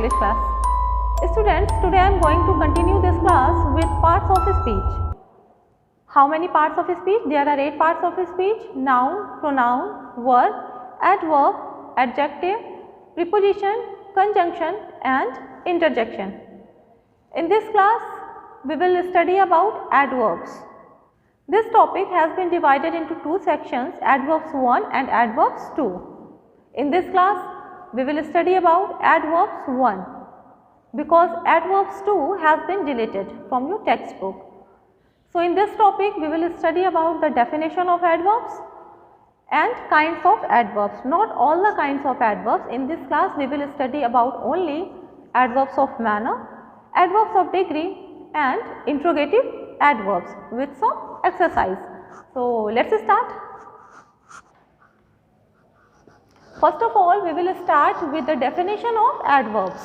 English class. Students, today I am going to continue this class with parts of speech. How many parts of speech? There are 8 parts of speech: noun, pronoun, verb, adverb, adjective, preposition, conjunction and interjection. In this class, we will study about adverbs. This topic has been divided into 2 sections, adverbs 1 and adverbs 2. In this class, we will study about adverbs 1 because adverbs 2 has been deleted from your textbook. So, in this topic, we will study about the definition of adverbs and kinds of adverbs. Not all the kinds of adverbs. In this class, we will study about only adverbs of manner, adverbs of degree and interrogative adverbs with some exercise. So, let us start. First of all, we will start with the definition of adverbs.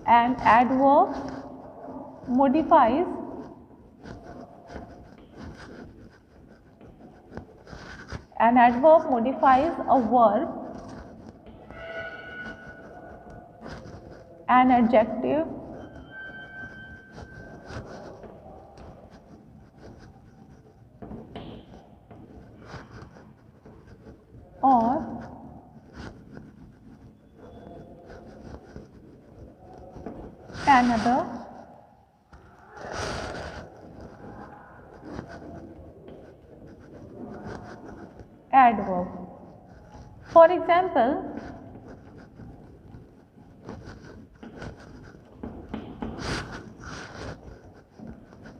An adverb modifies a verb, an adjective, or another adverb. For example,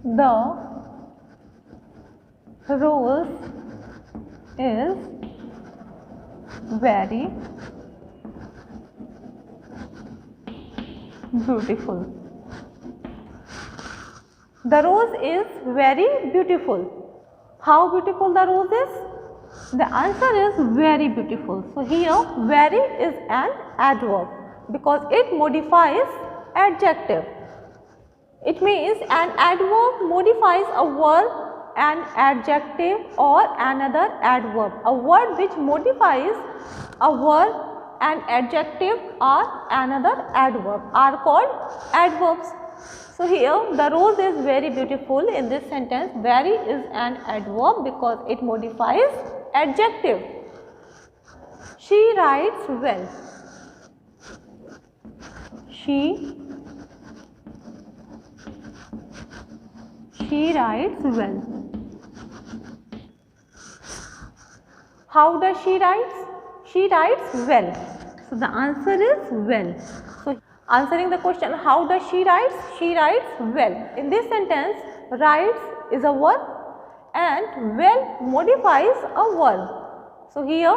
the rose is very beautiful. The rose is very beautiful. How beautiful the rose is? The answer is very beautiful. So, here very is an adverb because it modifies adjective. It means an adverb modifies a verb, an adjective or another adverb. A word which modifies a verb, an adjective or another adverb are called adverbs. So, here the rose is very beautiful. In this sentence, very is an adverb because it modifies adjective. She writes well. She writes well. How does she write? She writes well. So, the answer is well. So, answering the question, how does she write? She writes well. In this sentence, writes is a verb and well modifies a verb. So, here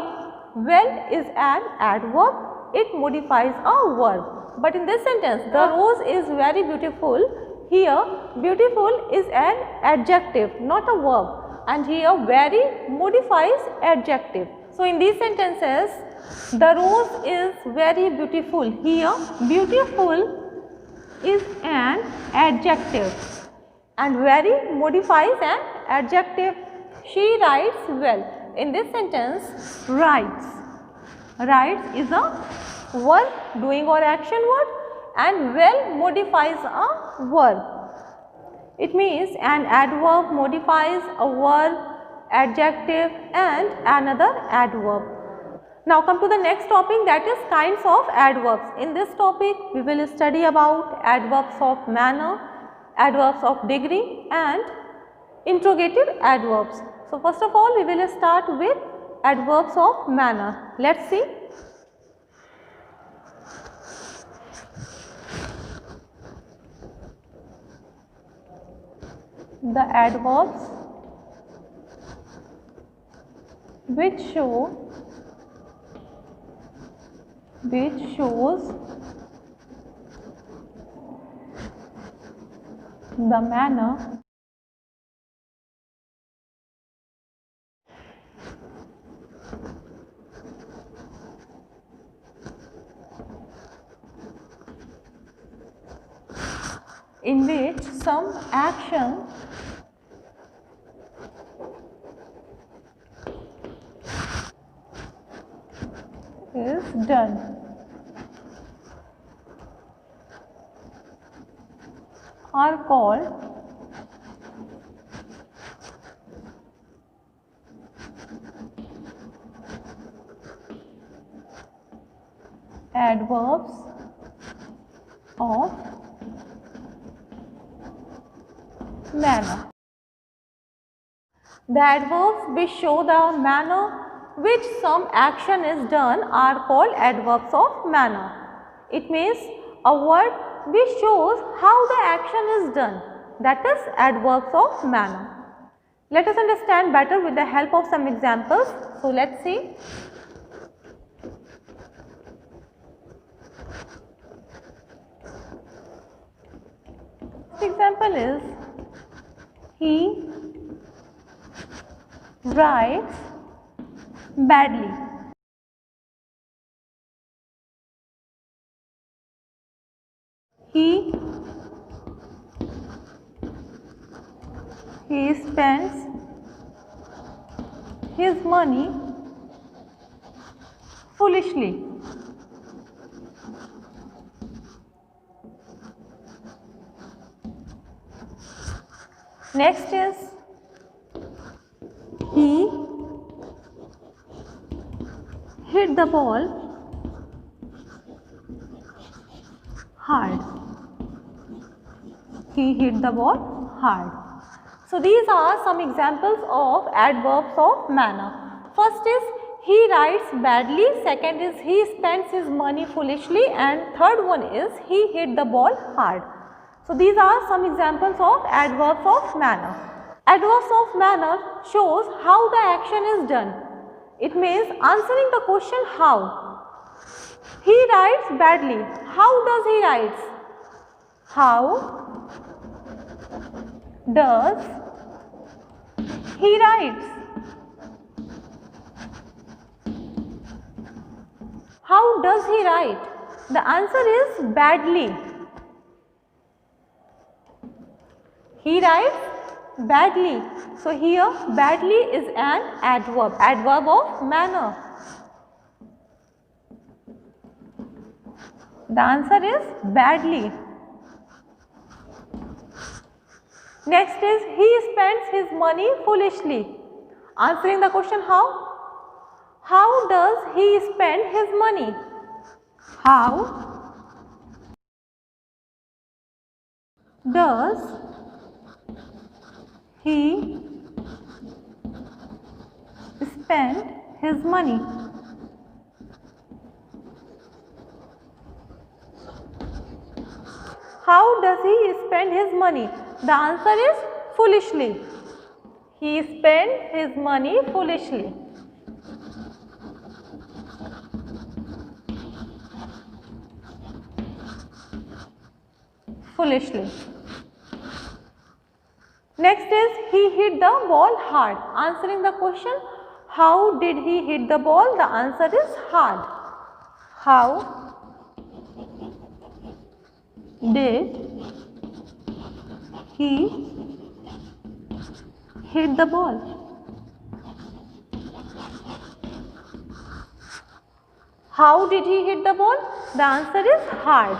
well is an adverb, it modifies a verb. But in this sentence, the rose is very beautiful. Here beautiful is an adjective, not a verb, and here very modifies adjective. So, in these sentences, the rose is very beautiful. Here beautiful is an adjective and very modifies an adjective. She writes well. In this sentence, writes is a verb, doing or action word, and well modifies a verb. It means an adverb modifies a verb, adjective and another adverb. Now come to the next topic, that is kinds of adverbs. In this topic, we will study about adverbs of manner, adverbs of degree and interrogative adverbs. So, first of all, we will start with adverbs of manner. Let us see. The adverbs which shows the manner in which some action is done. Are called adverbs of manner. The adverbs which show the manner which some action is done are called adverbs of manner. It means a word which shows how the action is done, that is adverbs of manner. Let us understand better with the help of some examples. So, let us see. First example is, he writes badly. He spends his money foolishly. Next is, he hit the ball hard. He hit the ball hard. So, these are some examples of adverbs of manner. First is, he writes badly, second is, he spends his money foolishly, and third one is, he hit the ball hard. So, these are some examples of adverbs of manner. Adverbs of manner shows how the action is done. It means answering the question how. He writes badly. How does he write? How does he writes? How does he write? The answer is badly. He writes badly. So, here badly is an adverb, adverb of manner. The answer is badly. Next is, he spends his money foolishly. Answering the question how? How does he spend his money? How does he spend his money? How does he spend his money? The answer is foolishly. He spent his money foolishly. Foolishly. Next is, he hit the ball hard. Answering the question, how did he hit the ball? The answer is hard. How did he hit the ball? How did he hit the ball? The answer is hard.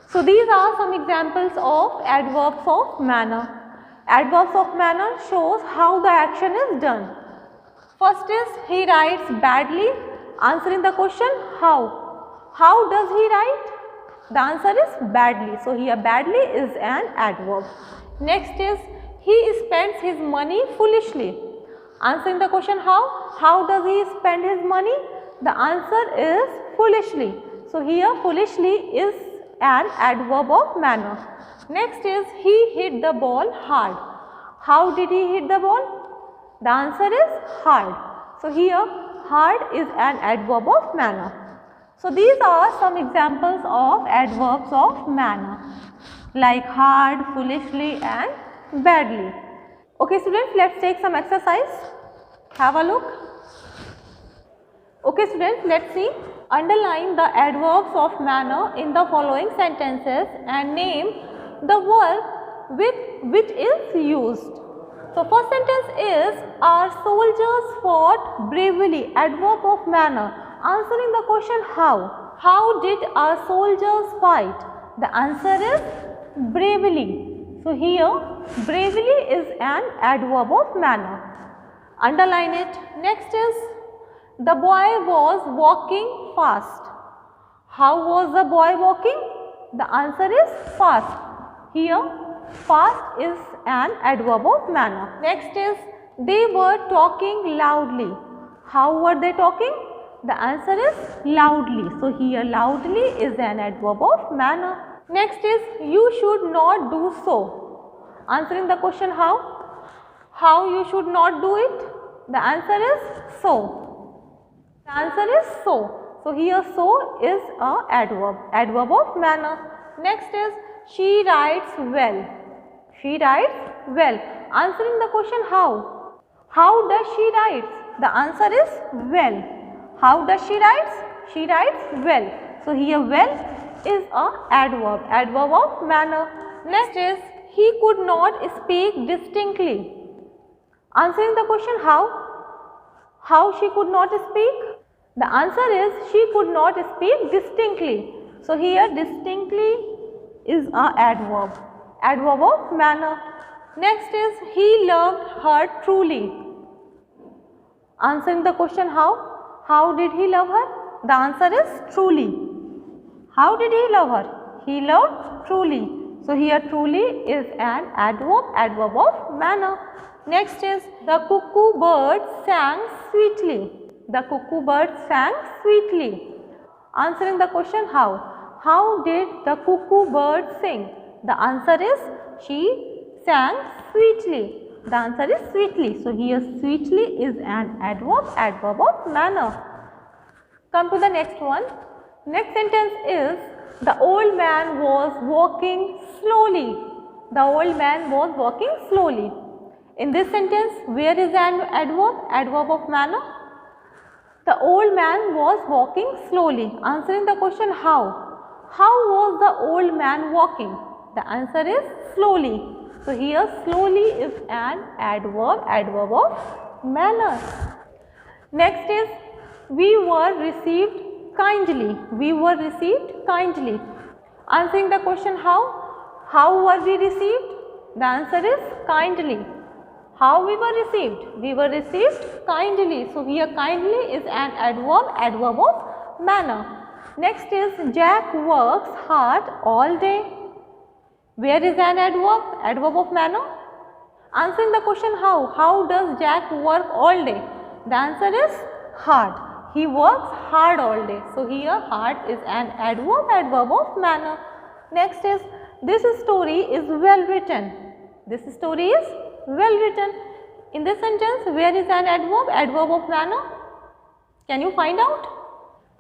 So, these are some examples of adverbs of manner. Adverbs of manner shows how the action is done. First is, he writes badly. Answering the question how. How does he write? The answer is badly. So, here badly is an adverb. Next is, he spends his money foolishly. Answering the question how. How does he spend his money? The answer is foolishly. So, here foolishly is an adverb of manner. Next is, he hit the ball hard. How did he hit the ball? The answer is hard. So, here hard is an adverb of manner. So, these are some examples of adverbs of manner like hard, foolishly and badly. Okay students, let us take some exercise. Have a look. Okay students, let's see. Underline the adverbs of manner in the following sentences and name the verb with which is used. So first sentence is, our soldiers fought bravely, adverb of manner. Answering the question how. How did our soldiers fight? The answer is bravely. So here bravely is an adverb of manner. Underline it. Next is, the boy was walking fast. How was the boy walking? The answer is fast. Here fast is an adverb of manner. Next is, they were talking loudly. How were they talking? The answer is loudly. So here loudly is an adverb of manner. Next is, you should not do so. Answering the question how. How you should not do it? The answer is so. The answer is so. So here so is a adverb of manner. Next is, she writes well. She writes well. Answering the question how. How does she write? The answer is well. How does she write? She writes well. So here well is a adverb of manner. Next is, he could not speak distinctly. Answering the question how. How she could not speak? The answer is, she could not speak distinctly. So here distinctly is a adverb of manner. Next is, he loved her truly. Answering the question how. How did he love her? The answer is truly. How did he love her? He loved truly. So here truly is an adverb of manner. Next is, the cuckoo bird sang sweetly. The cuckoo bird sang sweetly. Answering the question how. How did the cuckoo bird sing? The answer is, she sang sweetly. The answer is sweetly. So here sweetly is an adverb of manner. Come to the next one. Next sentence is, the old man was walking slowly. The old man was walking slowly. In this sentence, where is an adverb of manner? The old man was walking slowly. Answering the question how. How was the old man walking? The answer is slowly. So here slowly is an adverb of manner. Next is, we were received kindly. We were received kindly. Answering the question how. How were we received? The answer is kindly. How we were received? We were received kindly. So here kindly is an adverb of manner. Next is, Jack works hard all day. Where is an adverb of manner? Answering the question how. How does Jack work all day? The answer is hard. He works hard all day. So here hard is an adverb of manner. Next is, this story is well written. This story is well written. In this sentence, where is an adverb of manner? Can you find out?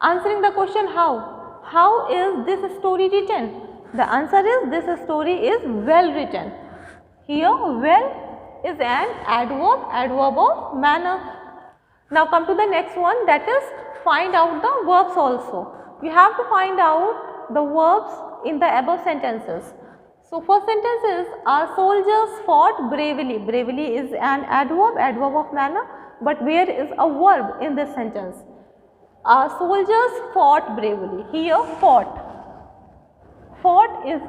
Answering the question how. How is this story written? The answer is, this story is well written. Here well is an adverb of manner. Now come to the next one, that is find out the verbs also. You have to find out the verbs in the above sentences. So first sentence is, our soldiers fought bravely. Bravely is an adverb of manner, but where is a verb in this sentence? Our soldiers fought bravely. Here fought. Fought is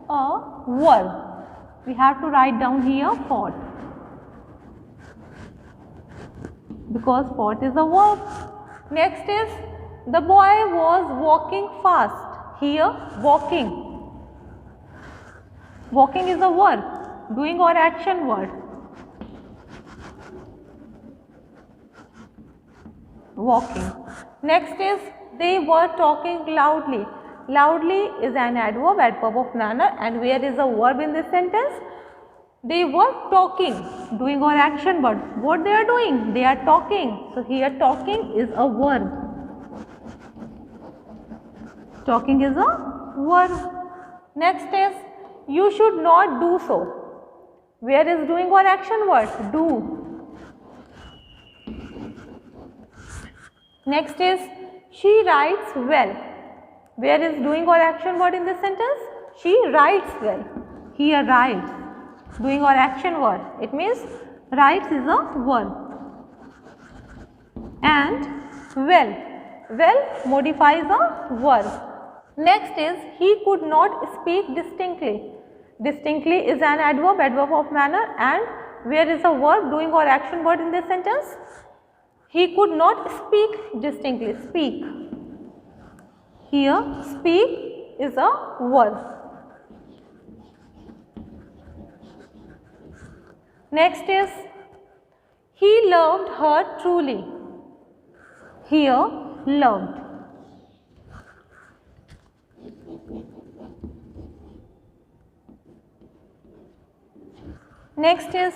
a verb. We have to write down here fought, because fought is a verb. Next is, the boy was walking fast. Here walking. Walking is a verb, doing or action word. Walking. Next is, they were talking loudly. Loudly is an adverb of manner, and where is a verb in this sentence? They were talking, doing or action word. What they are doing? They are talking. So here talking is a verb. Talking is a verb. Next is, you should not do so. Where is doing or action word? Do. Next is she writes well. Where is doing or action word in this sentence? She writes well. Here writes, doing or action word. It means writes is a verb. And well, well modifies a verb. Next is he could not speak distinctly. Distinctly is an adverb, adverb of manner, and where is a verb, doing or action word in this sentence? He could not speak distinctly, speak. Here speak is a verb. Next is he loved her truly. Here loved. Next is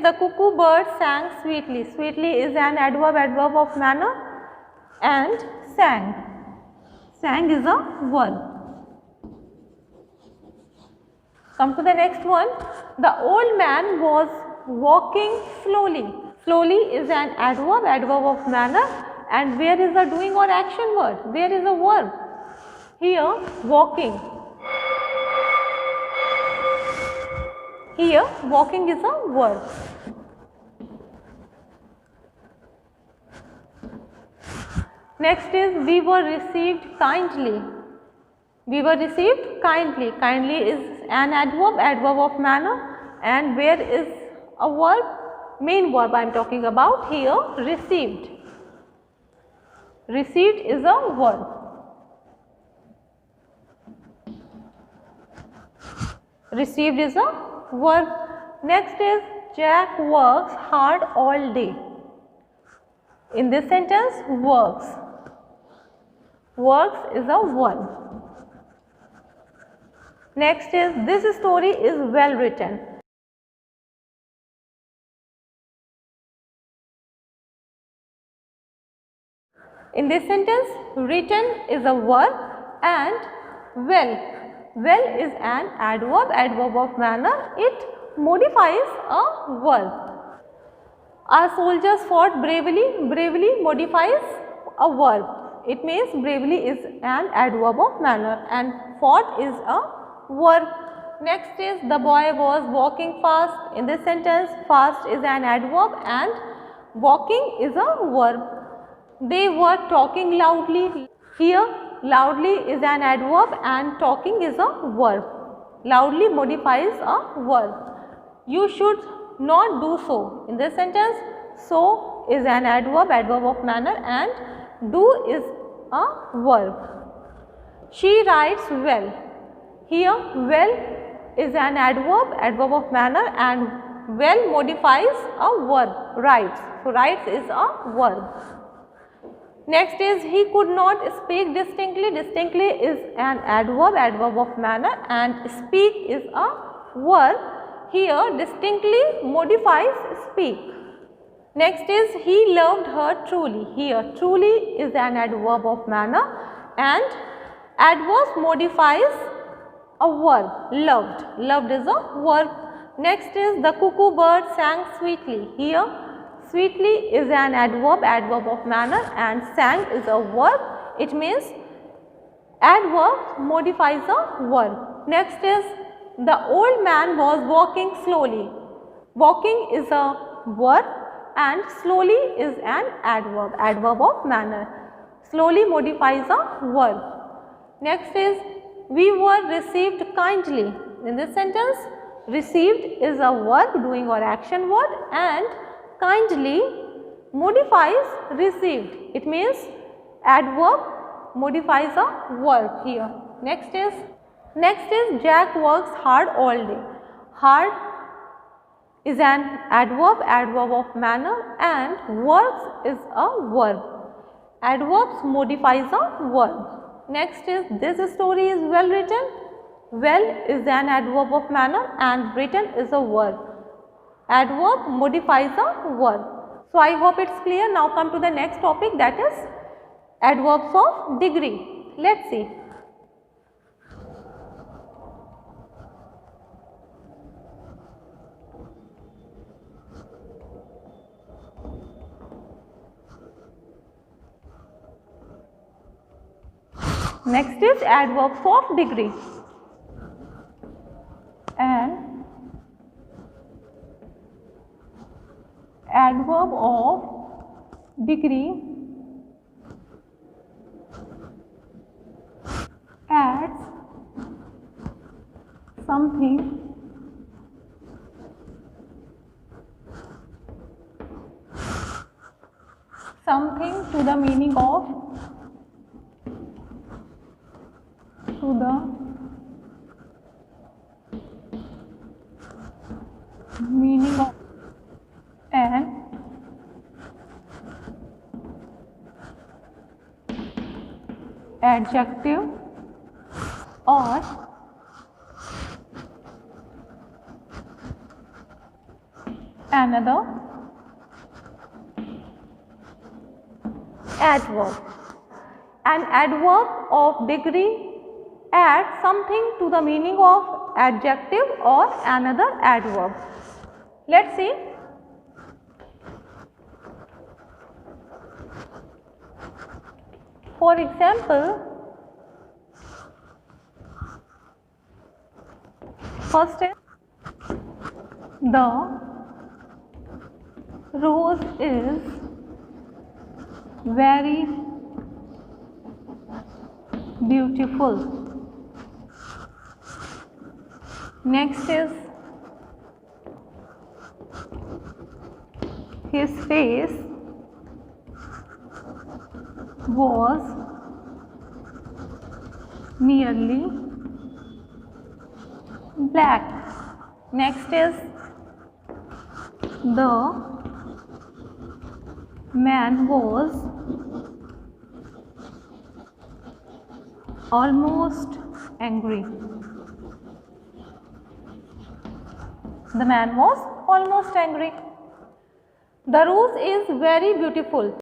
the cuckoo bird sang sweetly. Sweetly is an adverb, adverb of manner, and sang. Sang is a verb. Come to the next one. The old man was walking slowly. Slowly is an adverb, adverb of manner, and where is the doing or action word? Where is the verb? Here walking. Here walking is a verb. Next is we were received kindly. We were received kindly. Kindly is an adverb, adverb of manner, and where is a verb? Main verb I am talking about here, received. Received is a verb. Received is a verb. Next is Jack works hard all day. In this sentence, works. Works is a verb. Next is this story is well written. In this sentence, written is a verb and well. Well is an adverb, adverb of manner. It modifies a verb. Our soldiers fought bravely. Bravely modifies a verb. It means bravely is an adverb of manner and fought is a verb. Next is the boy was walking fast. In this sentence, fast is an adverb and walking is a verb. They were talking loudly. Here loudly is an adverb and talking is a verb. Loudly modifies a verb. You should not do so. In this sentence, so is an adverb, adverb of manner, and do is a verb. She writes well. Here well is an adverb, adverb of manner, and well modifies a verb, writes. So writes is a verb. Next is he could not speak distinctly. Distinctly is an adverb, adverb of manner, and speak is a verb. Here distinctly modifies speak. Next is he loved her truly. Here truly is an adverb of manner and adverb modifies a verb, loved. Loved is a verb. Next is the cuckoo bird sang sweetly. Here sweetly is an adverb, adverb of manner, and sang is a verb. It means adverb modifies a verb. Next is the old man was walking slowly. Walking is a verb and slowly is an adverb, adverb of manner. Slowly modifies a verb. Next is we were received kindly. In this sentence, received is a verb, doing or action word, and kindly modifies received. It means adverb modifies a verb here. Next is Jack works hard all day. Hard is an adverb, adverb of manner, and works is a verb. Adverbs modifies a verb. Next is this story is well written. Well is an adverb of manner and written is a verb. Adverb modifies a verb. So I hope it is clear. Now come to the next topic, that is adverbs of degree. Let us see. Next is adverbs of degree. An adverb of degree adds something to the meaning of an adjective or another adverb. An adverb of degree adds something to the meaning of adjective or another adverb. Let's see. For example, first is the rose is very beautiful. Next is his face was nearly black. Next is the man was almost angry. The man was almost angry. The rose is very beautiful.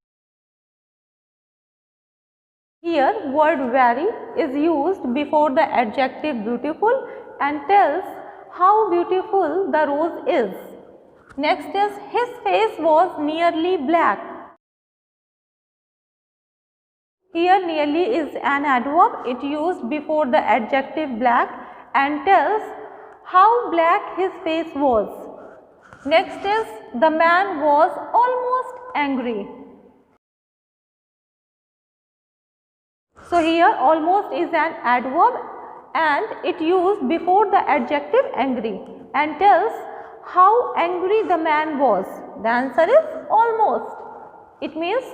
Here word very is used before the adjective beautiful and tells how beautiful the rose is. Next is his face was nearly black. Here nearly is an adverb. It used before the adjective black and tells how black his face was. Next is the man was almost angry. So here almost is an adverb and it used before the adjective angry and tells how angry the man was. The answer is almost. It means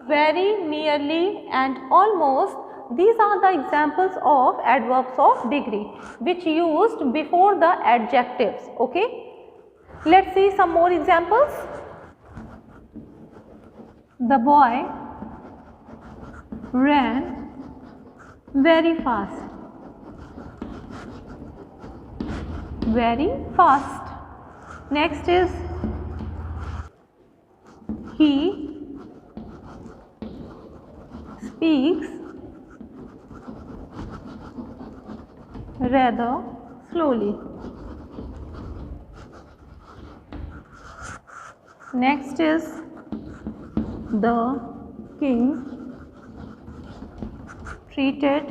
very, nearly and almost. These are the examples of adverbs of degree which used before the adjectives. Okay. Let's see some more examples. The boy ran very fast. Very fast. Next is he speaks rather slowly. Next is the king treated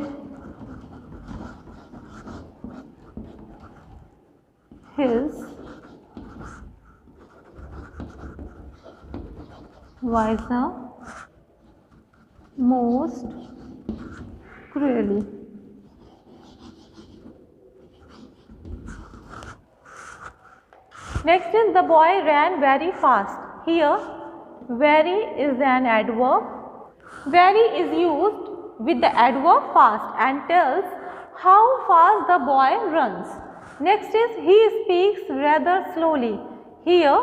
his vizier most cruelly. Next is the boy ran very fast. Here very is an adverb. Very is used with the adverb fast and tells how fast the boy runs. Next is he speaks rather slowly. Here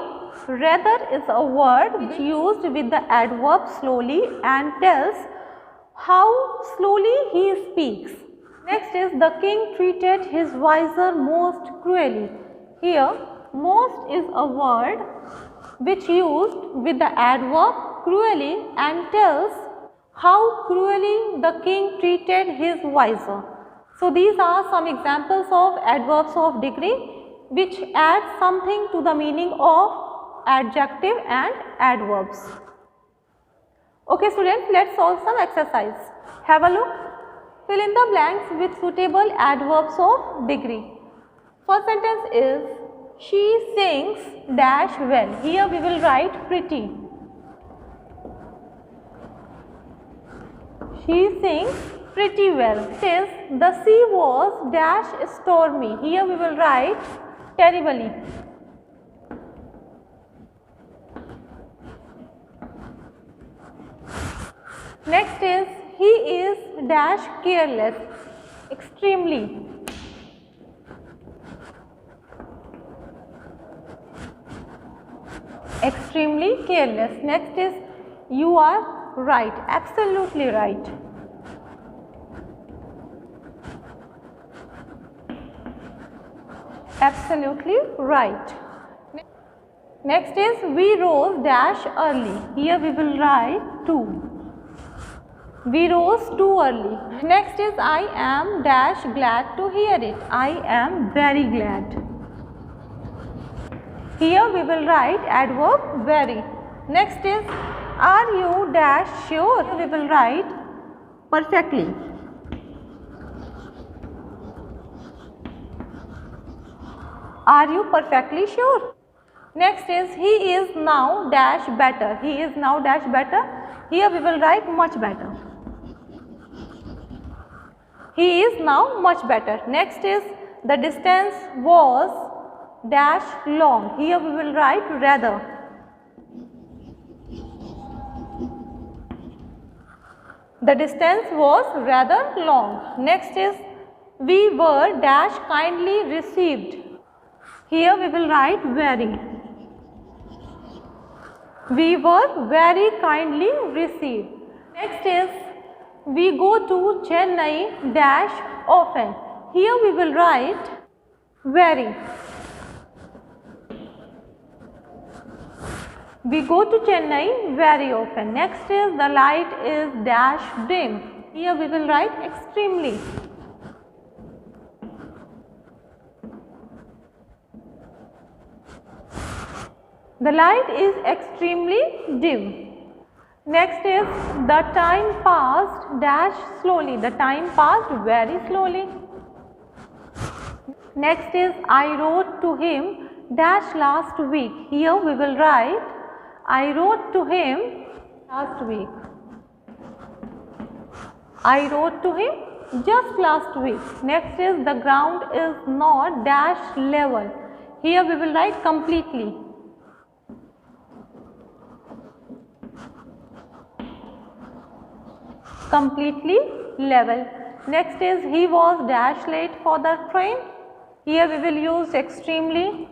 rather is a word which used with the adverb slowly and tells how slowly he speaks. Next is the king treated his vizier most cruelly. Here most is a word which used with the adverb cruelly and tells how cruelly the king treated his vizier. So these are some examples of adverbs of degree which add something to the meaning of adjective and adverbs. Okay students, let's solve some exercise. Have a look. Fill in the blanks with suitable adverbs of degree. First sentence is she sings dash well. Here we will write pretty. She sings pretty well. It is the sea was dash stormy. Here we will write terribly. Next is he is dash careless. Extremely. Extremely careless. Next is you are right. Absolutely right. Absolutely right. Next is we rose dash early. Here we will write too. We rose too early. Next is I am dash glad to hear it. I am very glad. Here we will write adverb very. Next is are you dash sure? We will write perfectly. Are you perfectly sure? Next is he is now dash better. He is now dash better. Here we will write much better. He is now much better. Next is the distance was dash long. Here we will write rather. The distance was rather long. Next is we were dash kindly received. Here we will write very. We were very kindly received. Next is we go to Chennai dash often. Here we will write very. We go to Chennai very often. Next is the light is dash dim. Here we will write extremely. The light is extremely dim. Next is the time passed dash slowly. The time passed very slowly. Next is I wrote to him dash last week. Here we will write I wrote to him last week. I wrote to him just last week. Next is the ground is not dash level. Here we will write completely. Completely level. Next is he was dash late for the train. Here we will use extremely.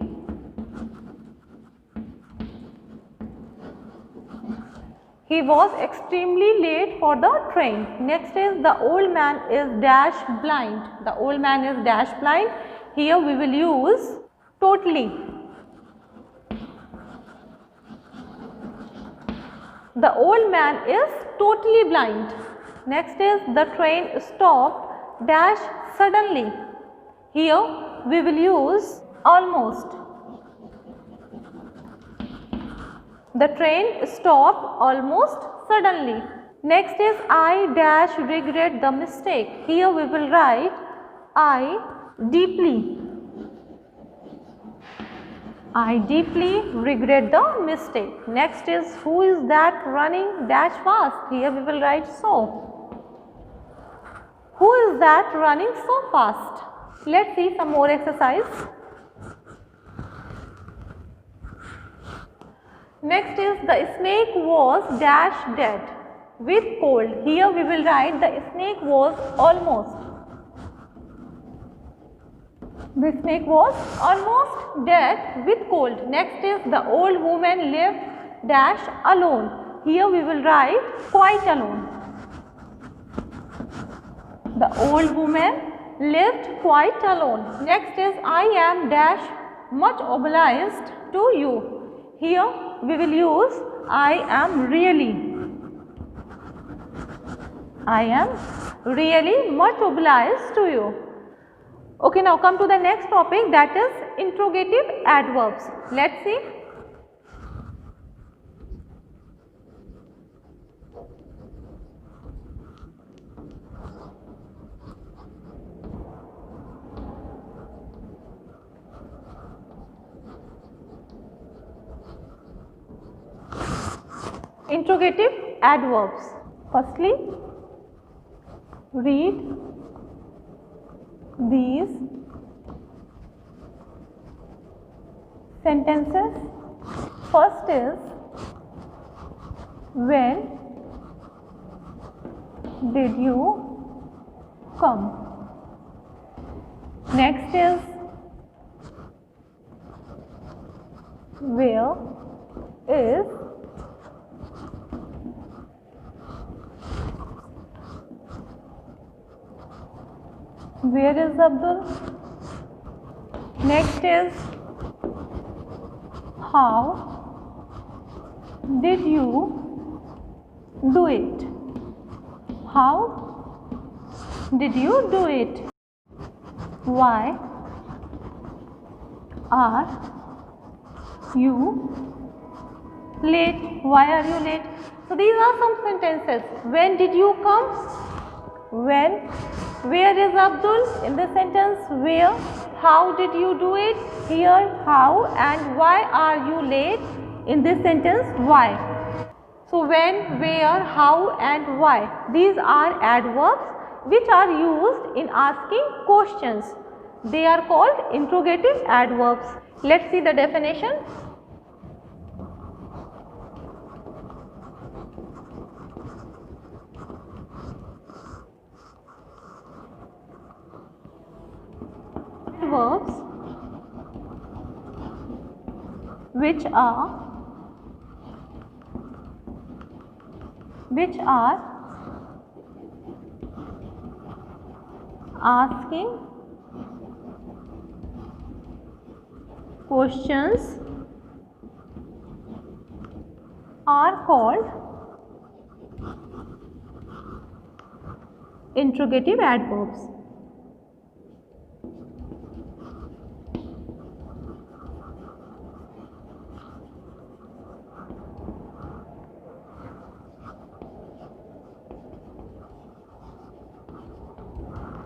He was extremely late for the train. Next is the old man is dash blind. The old man is dash blind. Here we will use totally. The old man is totally blind. Next is the train stopped dash suddenly. Here we will use almost. The train stopped almost suddenly. Next is I dash regret the mistake. Here we will write I deeply. I deeply regret the mistake. Next is who is that running dash fast. Here we will write so. Who is that running so fast? Let's see some more exercise. Next is the snake was dash dead with cold. Here we will write the snake was almost. The snake was almost dead with cold. Next is the old woman lived dash alone. Here we will write quite alone. The old woman lived quite alone. Next is I am dash much obliged to you. Here we will use I am really. I am really much obliged to you. Okay, now come to the next topic, that is interrogative adverbs. Let's see. Interrogative adverbs. Firstly, read these sentences. First is, when did you come? Next is, where is Abdul? Next is, how did you do it? How did you do it? Why are you late? Why are you late? So these are some sentences. When did you come? When. Where is Abdul? In this sentence, where. How did you do it? Here, how. And why are you late? In this sentence, why. So when, where, how and why. These are adverbs which are used in asking questions. They are called interrogative adverbs. Let's see the definition. Adverbs which are asking questions are called interrogative adverbs.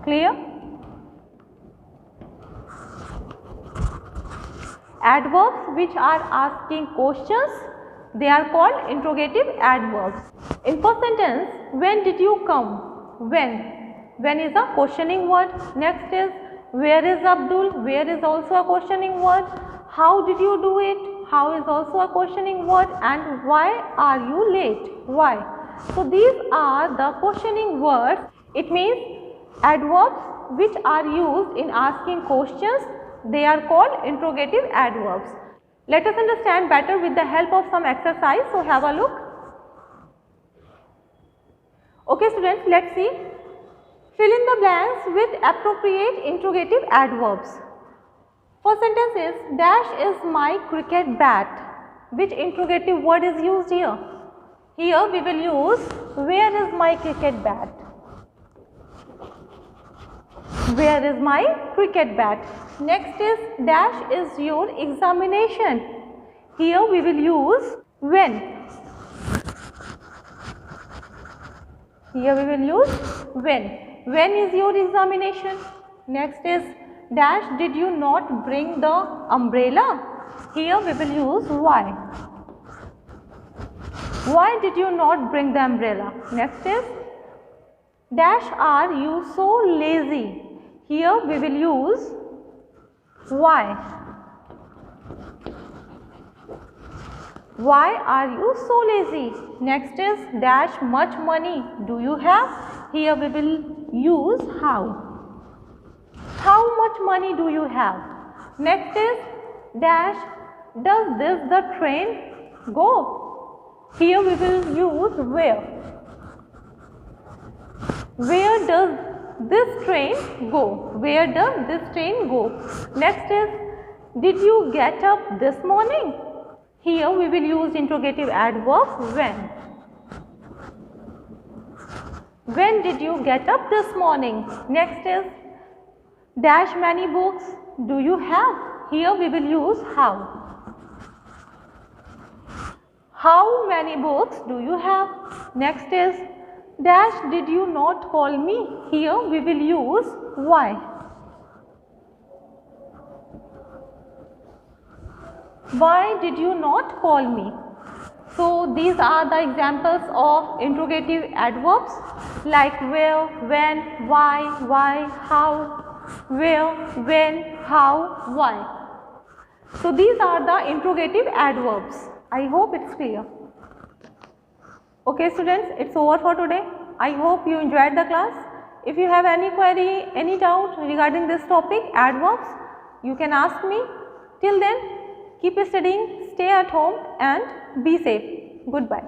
Clear? Adverbs which are asking questions, they are called interrogative adverbs. In first sentence, when did you come? When. When is a questioning word. Next is, where is Abdul? Where is also a questioning word. How did you do it? How is also a questioning word. And why are you late? Why. So these are the questioning words. It means adverbs which are used in asking questions, they are called interrogative adverbs. Let us understand better with the help of some exercise. So have a look. Okay students, let's see. Fill in the blanks with appropriate interrogative adverbs. First sentence is, dash is my cricket bat. Which interrogative word is used here? Here we will use, where is my cricket bat? Where is my cricket bat? Next is, dash is your examination. Here we will use when. Here we will use when. When is your examination? Next is, dash did you not bring the umbrella? Here we will use why. Why did you not bring the umbrella? Next is, dash are you so lazy? Here we will use why. Why are you so lazy? Next is, dash much money do you have? Here we will use how. How much money do you have? Next is, dash does this the train go? Here we will use where. Where does this train go? Where does this train go? Next is, did you get up this morning? Here we will use interrogative adverb when. When did you get up this morning? Next is, dash many books do you have? Here we will use how. How many books do you have? Next is, dash did you not call me? Here we will use why. Why did you not call me? So these are the examples of interrogative adverbs like where, when, why, how, where, when, how, why. So these are the interrogative adverbs. I hope it's clear. Okay students, it's over for today. I hope you enjoyed the class. If you have any query, any doubt regarding this topic, adverbs, you can ask me. Till then, keep studying, stay at home and be safe. Goodbye.